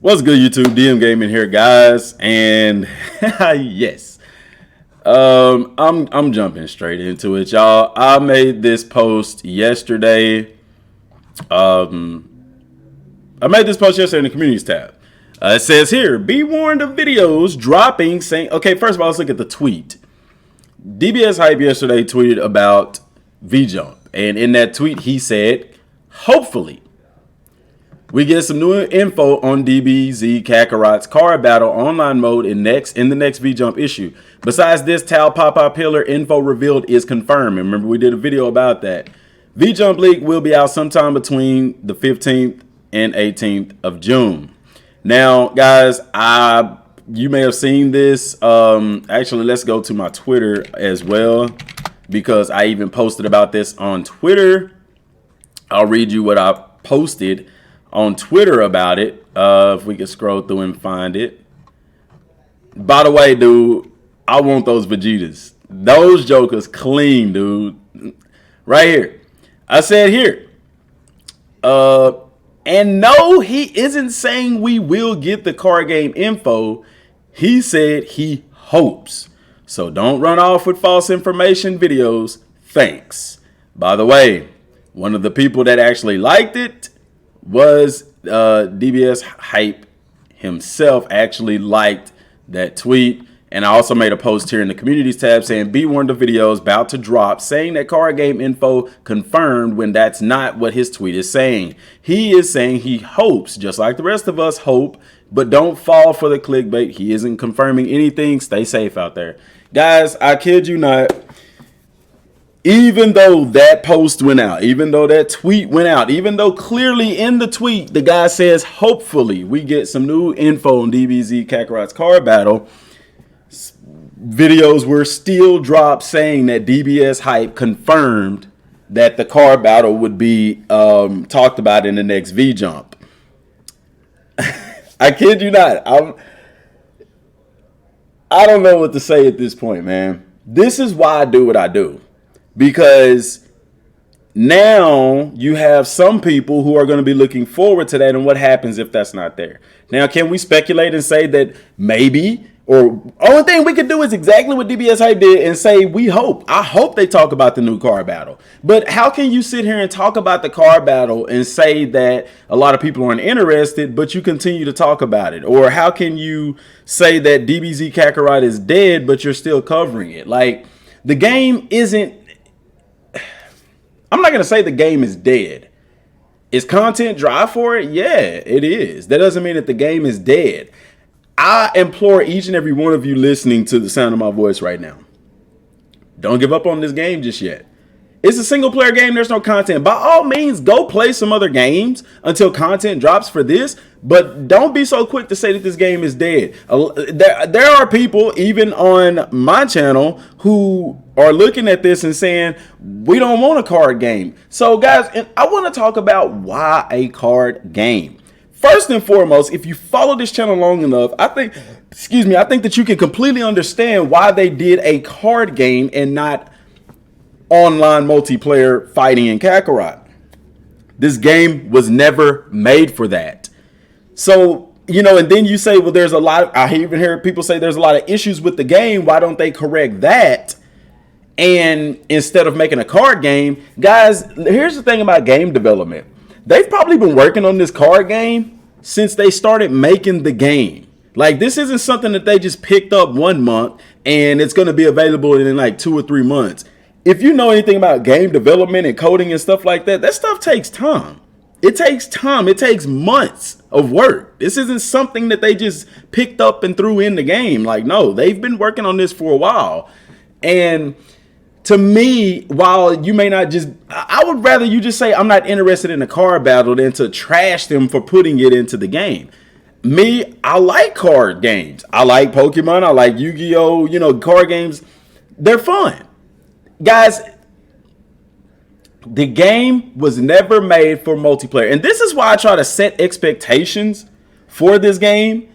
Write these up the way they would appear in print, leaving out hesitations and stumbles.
What's good, YouTube? Dmgaming here, guys, and yes, I'm jumping straight into it, y'all. I made this post yesterday. I made this post yesterday in the communities tab. It says here, "Be warned of videos dropping saying." Okay, first of all, let's look at the tweet. DBS Hype yesterday tweeted about VJump, and in that tweet, he said, "Hopefully, we get some new info on dbz Kakarot's card battle online mode in the next VJump issue. Besides this, Tal Papa Pillar info revealed is confirmed." And remember, we did a video about that. VJump leak will be out sometime between the 15th and 18th of June. Now, guys, you may have seen this. Actually, let's go to my Twitter as well, because I even posted about this on Twitter. I'll read you what I posted on Twitter about it. If we can scroll through and find it. By the way, dude, I want those Vegetas. Those jokers clean, dude. Right here. I said here. And no, he isn't saying we will get the card game info. He said he hopes. So don't run off with false information videos. Thanks. By the way, one of the people that actually liked it was DBS Hype himself. Actually liked that tweet. And I also made a post here in the communities tab saying, "Be warned of videos about to drop saying that card game info confirmed," when that's not what his tweet is saying. He is saying he hopes, just like the rest of us hope, but don't fall for the clickbait. He isn't confirming anything. Stay safe out there. Guys, I kid you not. Even though that post went out, even though that tweet went out, even though clearly in the tweet the guy says, "Hopefully we get some new info on dbz Kakarot's card battle," videos were still dropped saying that DBS Hype confirmed that the card battle would be talked about in the next VJump. I kid you not. I don't know what to say at this point, man. This is why I do what I do. Because now you have some people who are going to be looking forward to that, and what happens if that's not there? Now, can we speculate and say that maybe, or only thing we could do is exactly what DBS Hype did and say, we hope. I hope they talk about the new card battle. But how can you sit here and talk about the card battle and say that a lot of people aren't interested, but you continue to talk about it? Or how can you say that dbz Kakarot is dead, but you're still covering it? Like, the game isn't... I'm not going to say the game is dead. Is content dry for it? Yeah, it is. That doesn't mean that the game is dead. I implore each and every one of you listening to the sound of my voice right now, don't give up on this game just yet. It's a single player game. There's no content. By all means, go play some other games until content drops for this. But don't be so quick to say that this game is dead. There are people, even on my channel, who are looking at this and saying, we don't want a card game. So, guys, and I want to talk about why a card game. First and foremost, if you follow this channel long enough, I think that you can completely understand why they did a card game and not online multiplayer fighting in Kakarot. This game was never made for that. So, you know, and then you say, well, there's a lot of, I even hear people say there's a lot of issues with the game. Why don't they correct that? And instead of making a card game, guys, here's the thing about game development. They've probably been working on this card game since they started making the game. Like, this isn't something that they just picked up 1 month and it's going to be available in like 2 or 3 months. If you know anything about game development and coding and stuff like that, that stuff takes time. It takes time. It takes months of work. This isn't something that they just picked up and threw in the game. Like, no, they've been working on this for a while. And to me, while you may not just, I would rather you just say, I'm not interested in a card battle than to trash them for putting it into the game. Me, I like card games. I like Pokemon. I like Yu-Gi-Oh! You know, card games. They're fun. Guys, the game was never made for multiplayer. And this is why I try to set expectations for this game.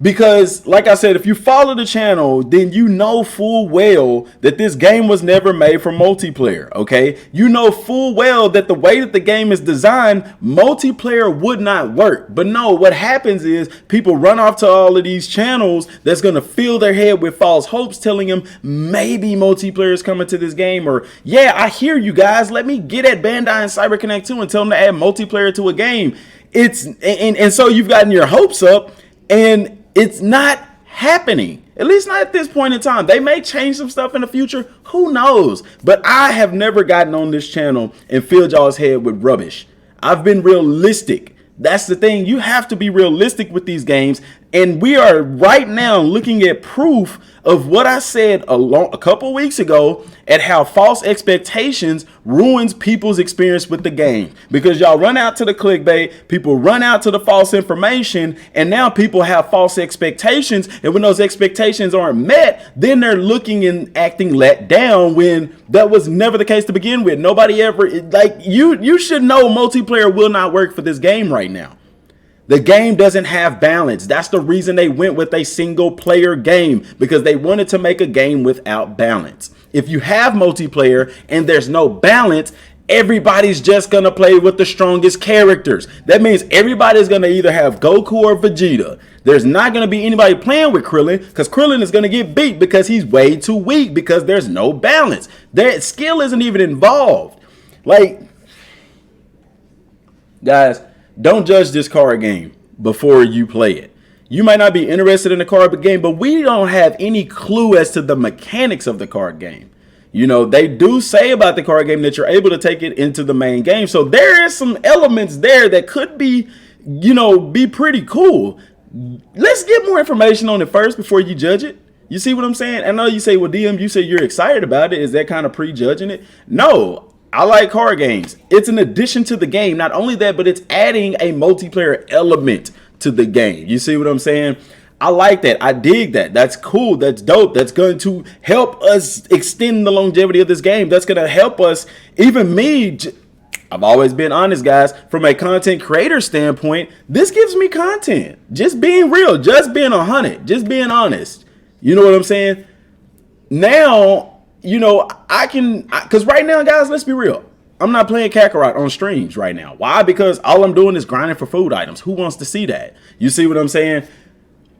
Because, like I said, if you follow the channel, then you know full well that this game was never made for multiplayer, okay? You know full well that the way that the game is designed, multiplayer would not work. But no, what happens is people run off to all of these channels that's going to fill their head with false hopes, telling them maybe multiplayer is coming to this game. Or, yeah, I hear you guys. Let me get at Bandai and CyberConnect 2 and tell them to add multiplayer to a game. And so you've gotten your hopes up, and it's not happening, at least not at this point in time. They may change some stuff in the future. Who knows? But I have never gotten on this channel and filled y'all's head with rubbish. I've been realistic. That's the thing. You have to be realistic with these games. And we are right now looking at proof of what I said a couple weeks ago at how false expectations ruins people's experience with the game. Because y'all run out to the clickbait, people run out to the false information, and now people have false expectations. And when those expectations aren't met, then they're looking and acting let down when that was never the case to begin with. Nobody ever, like, you should know multiplayer will not work for this game right now. The game doesn't have balance. That's the reason they went with a single player game, because they wanted to make a game without balance. If you have multiplayer and there's no balance, everybody's just going to play with the strongest characters. That means everybody's going to either have Goku or Vegeta. There's not going to be anybody playing with Krillin, because Krillin is going to get beat because he's way too weak, because there's no balance. Their skill isn't even involved. Like, guys, don't judge this card game before you play it. You might not be interested in the card game, but we don't have any clue as to the mechanics of the card game. You know, they do say about the card game that you're able to take it into the main game. So there is some elements there that could be, you know, be pretty cool. Let's get more information on it first before you judge it. You see what I'm saying? I know you say, well, DM, you say you're excited about it. Is that kind of prejudging it? No. I like card games. It's an addition to the game. Not only that, but it's adding a multiplayer element to the game. You see what I'm saying? I like that. I dig that. That's cool. That's dope. That's going to help us extend the longevity of this game. That's going to help us, even me. I've always been honest, guys. From a content creator standpoint, this gives me content. Just being real. Just being 100. Just being honest. You know what I'm saying? Now, you know, I can, because right now, guys, let's be real. I'm not playing Kakarot on streams right now. Why? Because all I'm doing is grinding for food items. Who wants to see that? You see what I'm saying?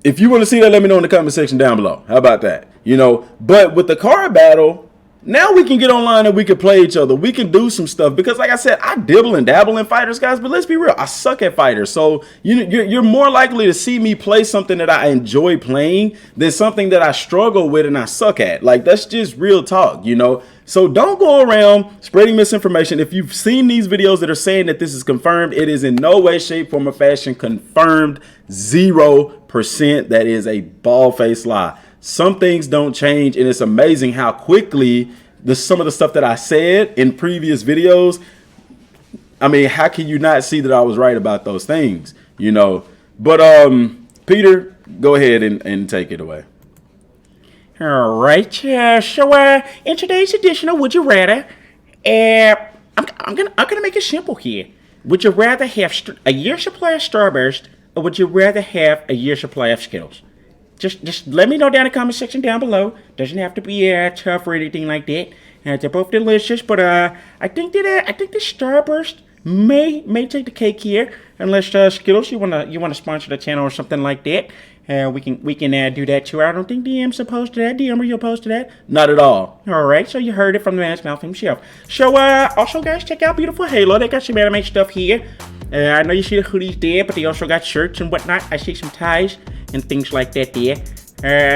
If you want to see that, let me know in the comment section down below. How about that? You know, but with the card battle, now we can get online and we can play each other. We can do some stuff because, like I said, I dibble and dabble in fighters, guys. But let's be real, I suck at fighters. So you're more likely to see me play something that I enjoy playing than something that I struggle with and I suck at. Like, that's just real talk, you know. So don't go around spreading misinformation. If you've seen these videos that are saying that this is confirmed, it is in no way, shape, form, or fashion confirmed. 0%. That is a bald-faced lie. Some things don't change, and it's amazing how quickly some of the stuff that I said in previous videos, I mean, how can you not see that I was right about those things, you know? But Peter, go ahead and take it away. All right, so in today's edition of Would You Rather, I'm gonna make it simple here. Would you rather have a year supply of Starburst, or would you rather have a year supply of Skittles? Just let me know down in the comment section down below. Doesn't have to be tough or anything like that. They're both delicious, but I think the Starburst may take the cake here, unless Skittles you wanna sponsor the channel or something like that. We can do that too. I don't think DM's opposed to that. DM, are you opposed to that? Not at all. All right, so you heard it from the man's mouth himself. So also, guys, check out Beautiful Halo. They got some anime stuff here. I know you see the hoodies there, but they also got shirts and whatnot. I see some ties and things like that there.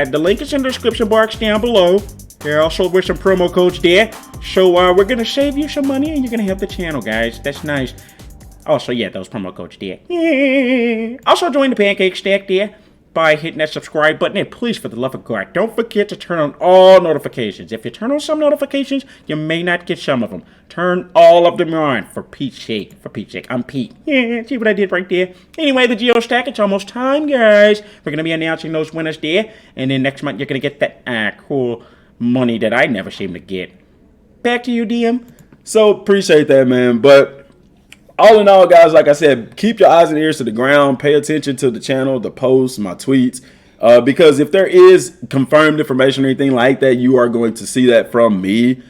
The link is in the description box down below. Also with some promo codes there. So we're going to save you some money and you're going to help the channel, guys. That's nice. Also, yeah, those promo codes there. Yeah. Also join the Pancake Stack there by hitting that subscribe button. And please, for the love of God, don't forget to turn on all notifications. If you turn on some notifications, you may not get some of them. Turn all of them on, for Pete's sake. For Pete's sake, I'm Pete. Yeah, see what I did right there? Anyway, the Geo Stack, it's almost time, guys. We're going to be announcing those winners there. And then next month, you're going to get that cool money that I never seem to get. Back to you, DM. So, appreciate that, man. But all in all, guys, like I said, keep your eyes and ears to the ground. Pay attention to the channel, the posts, my tweets. Because if there is confirmed information or anything like that, you are going to see that from me.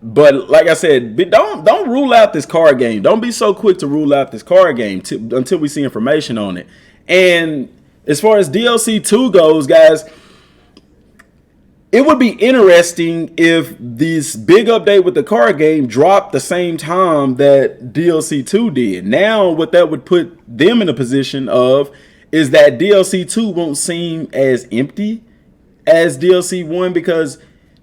But like I said, don't rule out this card game. Don't be so quick to rule out this card game until we see information on it. And as far as DLC 2 goes, guys, it would be interesting if this big update with the card game dropped the same time that DLC 2 did. Now, what that would put them in a position of is that DLC 2 won't seem as empty as DLC 1, because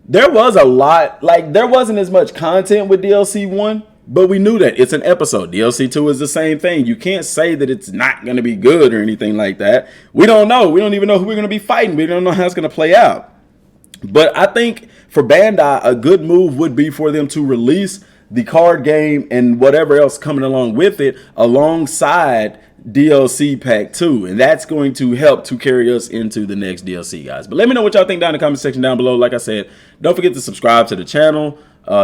there was a lot, like there wasn't as much content with DLC 1, but we knew that it's an episode. DLC 2 is the same thing. You can't say that it's not going to be good or anything like that. We don't know. We don't even know who we're going to be fighting. We don't know how it's going to play out. But I think for Bandai, a good move would be for them to release the card game and whatever else coming along with it alongside DLC Pack 2. And that's going to help to carry us into the next DLC, guys. But let me know what y'all think down in the comment section down below. Like I said, don't forget to subscribe to the channel.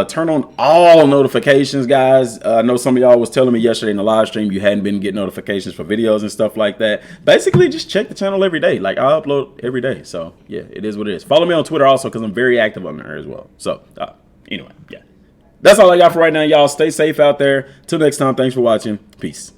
Turn on all notifications, guys. I know some of y'all was telling me yesterday in the live stream you hadn't been getting notifications for videos and stuff like that. Basically, just check the channel every day. Like, I upload every day. So, yeah, it is what it is. Follow me on Twitter also, because I'm very active on there as well. So, anyway, yeah. That's all I got for right now, y'all. Stay safe out there. Till next time, thanks for watching. Peace.